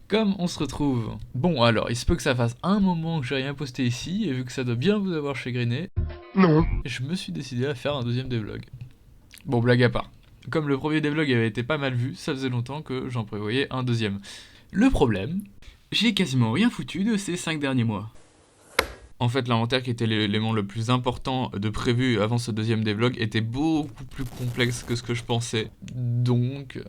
Comme on se retrouve. Bon alors, il se peut que ça fasse un moment que j'ai rien posté ici, et vu que ça doit bien vous avoir chagriné, Non. je me suis décidé à faire un deuxième devlog. Bon, blague à part. Comme le premier devlog avait été pas mal vu, ça faisait longtemps que j'en prévoyais un deuxième. Le problème, j'ai quasiment rien foutu de ces 5 derniers mois. En fait, l'inventaire qui était l'élément le plus important de prévu avant ce deuxième devlog était beaucoup plus complexe que ce que je pensais. Donc...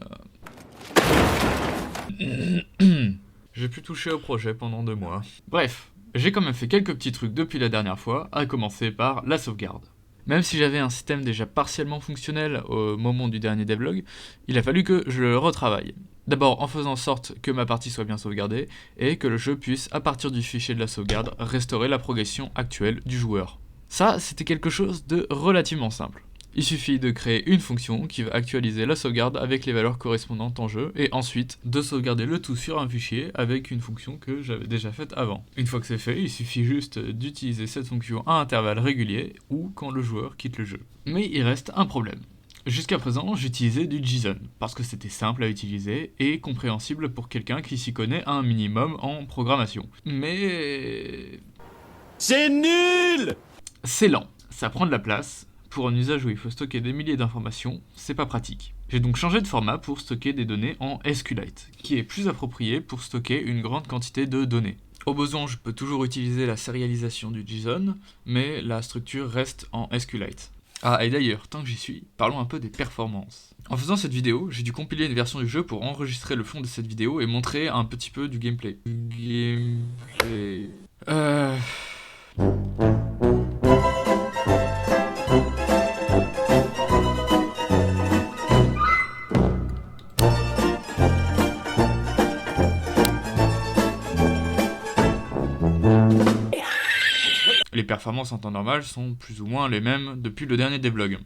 j'ai pu toucher au projet pendant 2 mois. Bref, j'ai quand même fait quelques petits trucs depuis la dernière fois, à commencer par la sauvegarde. Même si j'avais un système déjà partiellement fonctionnel au moment du dernier devlog, il a fallu que je le retravaille. D'abord en faisant en sorte que ma partie soit bien sauvegardée, et que le jeu puisse, à partir du fichier de la sauvegarde, restaurer la progression actuelle du joueur. Ça, c'était quelque chose de relativement simple. Il suffit de créer une fonction qui va actualiser la sauvegarde avec les valeurs correspondantes en jeu, et ensuite de sauvegarder le tout sur un fichier avec une fonction que j'avais déjà faite avant. Une fois que c'est fait, il suffit juste d'utiliser cette fonction à intervalles réguliers ou quand le joueur quitte le jeu. Mais il reste un problème. Jusqu'à présent, j'utilisais du JSON, parce que c'était simple à utiliser et compréhensible pour quelqu'un qui s'y connaît un minimum en programmation. Mais... C'est nul! c'est lent, ça prend de la place. Pour un usage où il faut stocker des milliers d'informations, c'est pas pratique. J'ai donc changé de format pour stocker des données en SQLite, qui est plus approprié pour stocker une grande quantité de données. Au besoin, je peux toujours utiliser la sérialisation du JSON, mais la structure reste en SQLite. Ah, et d'ailleurs, tant que j'y suis, parlons un peu des performances. En faisant cette vidéo, j'ai dû compiler une version du jeu pour enregistrer le fond de cette vidéo et montrer un petit peu du gameplay. Les performances en temps normal sont plus ou moins les mêmes depuis le dernier devlog.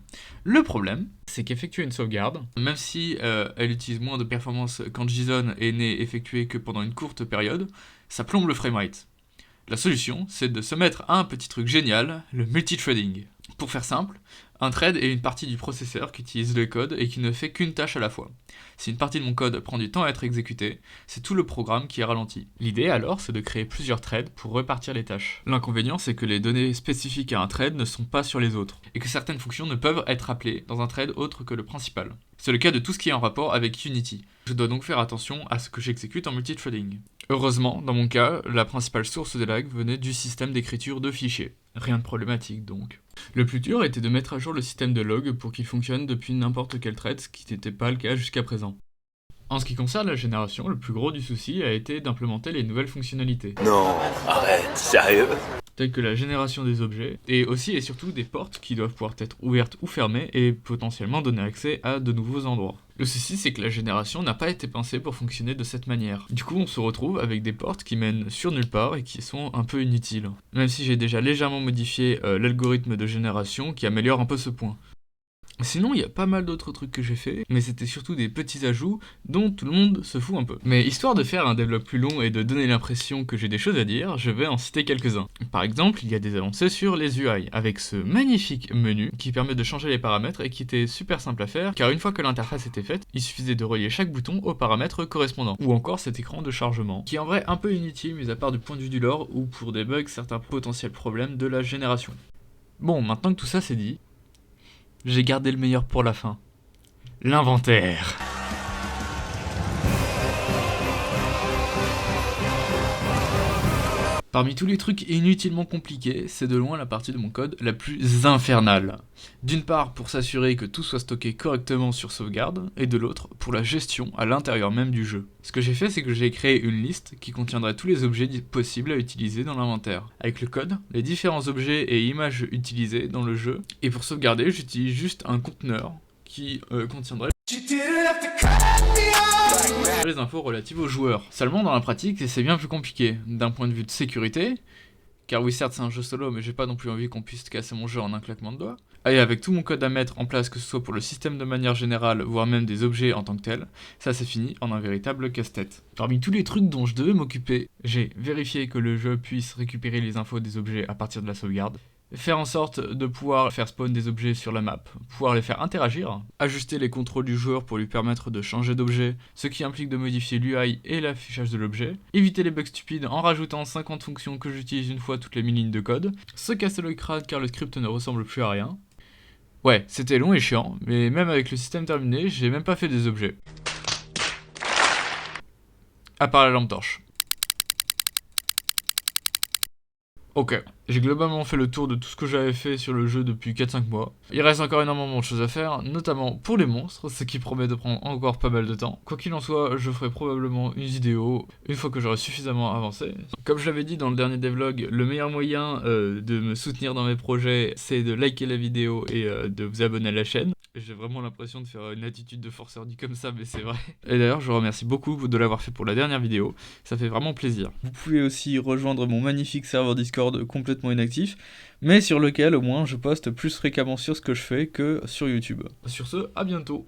Le problème, c'est qu'effectuer une sauvegarde, même si elle utilise moins de performance quand JSON n'est effectué que pendant une courte période, ça plombe le framerate. La solution, c'est de se mettre à un petit truc génial, le multithreading. Pour faire simple, un thread est une partie du processeur qui utilise le code et qui ne fait qu'une tâche à la fois. Si une partie de mon code prend du temps à être exécutée, c'est tout le programme qui est ralenti. L'idée alors, c'est de créer plusieurs threads pour repartir les tâches. L'inconvénient, c'est que les données spécifiques à un thread ne sont pas sur les autres, et que certaines fonctions ne peuvent être appelées dans un thread autre que le principal. C'est le cas de tout ce qui est en rapport avec Unity. Je dois donc faire attention à ce que j'exécute en multithreading. Heureusement, dans mon cas, la principale source de lag venait du système d'écriture de fichiers. Rien de problématique donc. Le plus dur était de mettre à jour le système de log pour qu'il fonctionne depuis n'importe quel thread, ce qui n'était pas le cas jusqu'à présent. En ce qui concerne la génération, le plus gros du souci a été d'implémenter les nouvelles fonctionnalités. Non, arrête, sérieux? Telles que la génération des objets, et aussi et surtout des portes qui doivent pouvoir être ouvertes ou fermées et potentiellement donner accès à de nouveaux endroits. Le souci, c'est que la génération n'a pas été pensée pour fonctionner de cette manière. Du coup, on se retrouve avec des portes qui mènent sur nulle part et qui sont un peu inutiles. Même si j'ai déjà légèrement modifié l'algorithme de génération qui améliore un peu ce point. Sinon, il y a pas mal d'autres trucs que j'ai fait, mais c'était surtout des petits ajouts dont tout le monde se fout un peu. Mais histoire de faire un devlog plus long et de donner l'impression que j'ai des choses à dire, je vais en citer quelques-uns. Par exemple, il y a des avancées sur les UI, avec ce magnifique menu qui permet de changer les paramètres et qui était super simple à faire, car une fois que l'interface était faite, il suffisait de relier chaque bouton aux paramètres correspondants. Ou encore cet écran de chargement, qui est en vrai un peu inutile, mis à part du point de vue du lore, ou pour débug certains potentiels problèmes de la génération. Bon, maintenant que tout ça c'est dit, j'ai gardé le meilleur pour la fin. L'inventaire. Parmi tous les trucs inutilement compliqués, c'est de loin la partie de mon code la plus infernale. D'une part pour s'assurer que tout soit stocké correctement sur sauvegarde, et de l'autre pour la gestion à l'intérieur même du jeu. Ce que j'ai fait, c'est que j'ai créé une liste qui contiendrait tous les objets possibles à utiliser dans l'inventaire. Avec le code, les différents objets et images utilisés dans le jeu, et pour sauvegarder, j'utilise juste un conteneur qui contiendrait les infos relatives aux joueurs. Seulement dans la pratique, c'est bien plus compliqué, d'un point de vue de sécurité, car oui certes c'est un jeu solo, mais j'ai pas non plus envie qu'on puisse casser mon jeu en un claquement de doigts, et avec tout mon code à mettre en place, que ce soit pour le système de manière générale, voire même des objets en tant que tels, ça s'est fini en un véritable casse-tête. Parmi tous les trucs dont je devais m'occuper, j'ai vérifié que le jeu puisse récupérer les infos des objets à partir de la sauvegarde, faire en sorte de pouvoir faire spawn des objets sur la map, pouvoir les faire interagir, ajuster les contrôles du joueur pour lui permettre de changer d'objet, ce qui implique de modifier l'UI et l'affichage de l'objet, éviter les bugs stupides en rajoutant 50 fonctions que j'utilise une fois toutes les 1000 lignes de code, se casser le crâne car le script ne ressemble plus à rien. Ouais, c'était long et chiant, mais même avec le système terminé, j'ai même pas fait des objets. À part la lampe torche. Ok, j'ai globalement fait le tour de tout ce que j'avais fait sur le jeu depuis 4-5 mois. Il reste encore énormément de choses à faire, notamment pour les monstres, ce qui promet de prendre encore pas mal de temps. Quoi qu'il en soit, je ferai probablement une vidéo une fois que j'aurai suffisamment avancé. Comme je l'avais dit dans le dernier devlog, le meilleur moyen de me soutenir dans mes projets, c'est de liker la vidéo et de vous abonner à la chaîne. J'ai vraiment l'impression de faire une attitude de forceur dit comme ça, mais c'est vrai. Et d'ailleurs, je vous remercie beaucoup de l'avoir fait pour la dernière vidéo, ça fait vraiment plaisir. Vous pouvez aussi rejoindre mon magnifique serveur Discord complètement inactif, mais sur lequel au moins je poste plus fréquemment sur ce que je fais que sur YouTube. Sur ce, à bientôt.